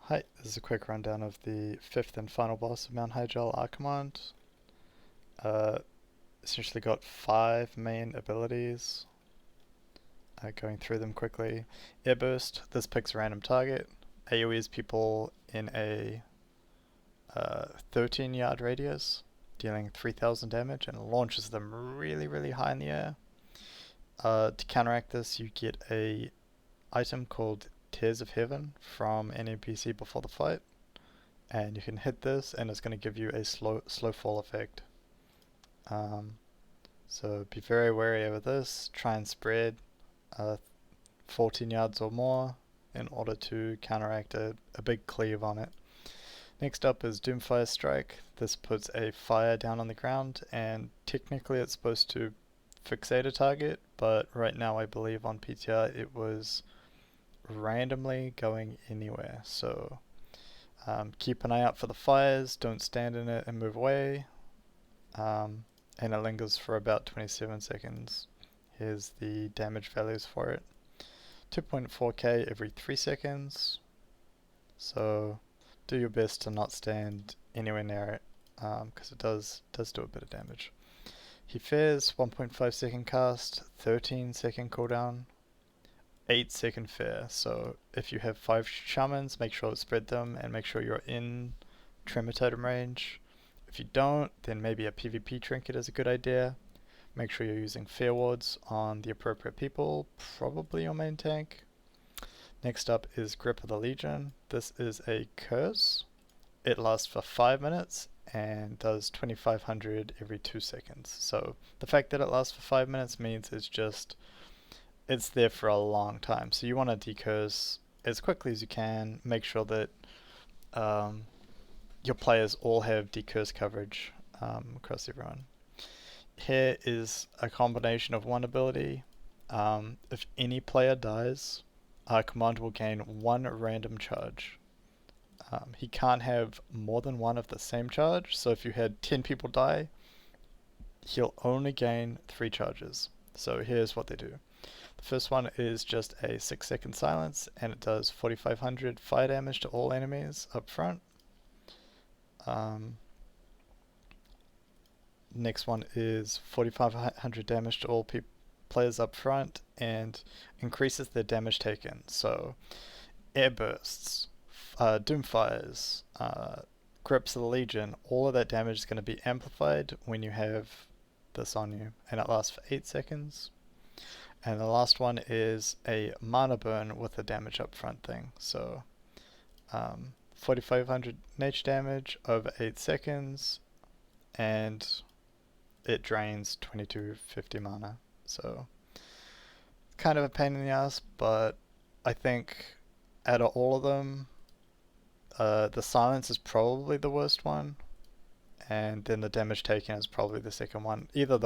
Hi, this is a quick rundown of the fifth and final boss of Mount Hyjal, Archimonde. Uh, Essentially got five main abilities. Going through them quickly. Air Burst, this picks a random target. AoEs people in a 13 yard radius, dealing 3000 damage and launches them really high in the air. To counteract this, you get a item called Tears of Heaven from an NPC before the fight, and you can hit this and it's going to give you a slow fall effect. Um, so be very wary of this. Try and spread uh, 14 yards or more in order to counteract a big cleave on it. Next up is Doomfire Strike. This puts a fire down on the ground, and technically it's supposed to fixate a target, but right now I believe on PTR it was randomly going anywhere. So keep an eye out for the fires, don't stand in it and move away. And it lingers for about 27 seconds. Here's the damage values for it. 2.4k every 3 seconds. So do your best to not stand anywhere near it, because it does do a bit of damage. He fares 1.5 second cast, 13 second cooldown, 8 second fair. So if you have 5 shamans, make sure to spread them and make sure you're in Tremor Totem range. If you don't, then maybe a PvP trinket is a good idea. Make sure you're using fair wards on the appropriate people, probably your main tank. Next up is Grip of the Legion. This is a curse. It lasts for 5 minutes and does 2500 every 2 seconds. So the fact that it lasts for 5 minutes means it's there for a long time. So you want to decurse as quickly as you can. Make sure that your players all have decurse coverage across everyone. Here is a combination of one ability. If any player dies, Archimonde will gain one random charge. He can't have more than one of the same charge, so if you had 10 people die, he'll only gain 3 charges. So here's what they do. The first one is just a 6-second silence, and it does 4500 fire damage to all enemies up front. Next one is 4500 damage to all players up front and increases their damage taken. So air bursts, doomfires, grips of the Legion, all of that damage is going to be amplified when you have this on you, and it lasts for 8 seconds. And the last one is a mana burn with a damage up front thing. So 4500 nature damage over 8 seconds, and it drains 2250 mana. So kind of a pain in the ass, but I think out of all of them, the silence is probably the worst one, and then the damage taken is probably the second one. Either of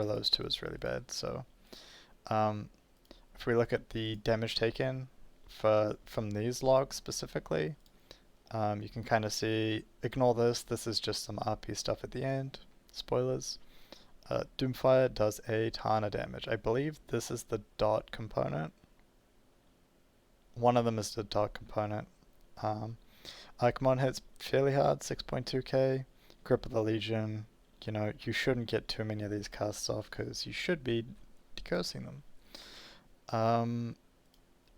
those two is really bad. So if we look at the damage taken from these logs specifically, you can kind of see, ignore this is just some RP stuff at the end, spoilers. Doomfire does a ton of damage. I believe this is the dot component. One of them is the dot component. Archimonde hits fairly hard, 6.2k. Grip of the Legion, you shouldn't get too many of these casts off because you should be decursing them.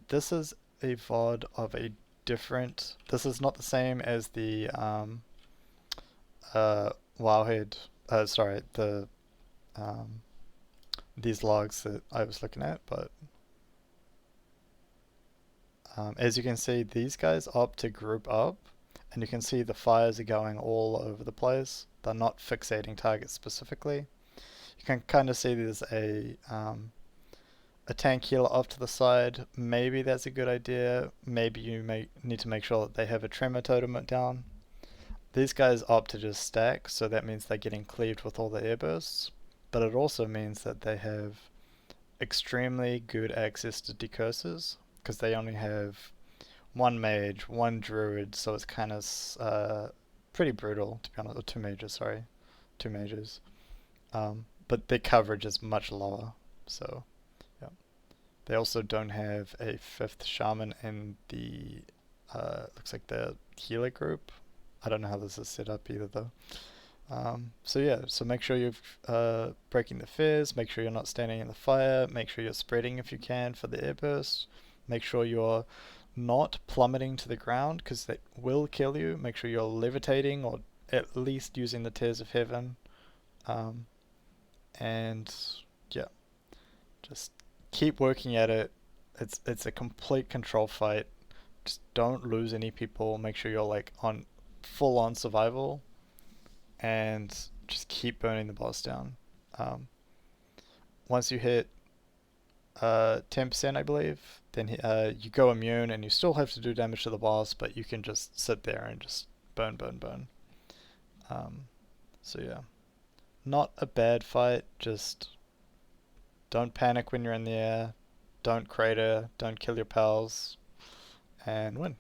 This is a VOD of a different... This is not the same as the Wowhead... these logs that I was looking at, but as you can see, these guys opt to group up, and you can see the fires are going all over the place. They're not fixating targets specifically. You can kind of see there's a tank healer off to the side. Maybe that's a good idea. Maybe you may need to make sure that they have a tremor totem down. These guys opt to just stack, so that means they're getting cleaved with all the air bursts, but it also means that they have extremely good access to decurses, because they only have one mage, one druid, so it's kind of pretty brutal, to be honest. Or 2 mages, sorry. 2 mages. But their coverage is much lower, so yeah. They also don't have a 5th shaman in the looks like the healer group. I don't know how this is set up either though. So yeah, so make sure you're breaking the fizz, make sure you're not standing in the fire, make sure you're spreading if you can for the air burst, make sure you're not plummeting to the ground because that will kill you, make sure you're levitating or at least using the Tears of Heaven, and yeah, just keep working at it. It's a complete control fight. Just don't lose any people, make sure you're like on full on survival and just keep burning the boss down. Um, Once you hit 10%, I believe, then you go immune and you still have to do damage to the boss, but you can just sit there and just burn, burn, burn. So yeah, not a bad fight, just don't panic when you're in the air, don't crater, don't kill your pals, and win.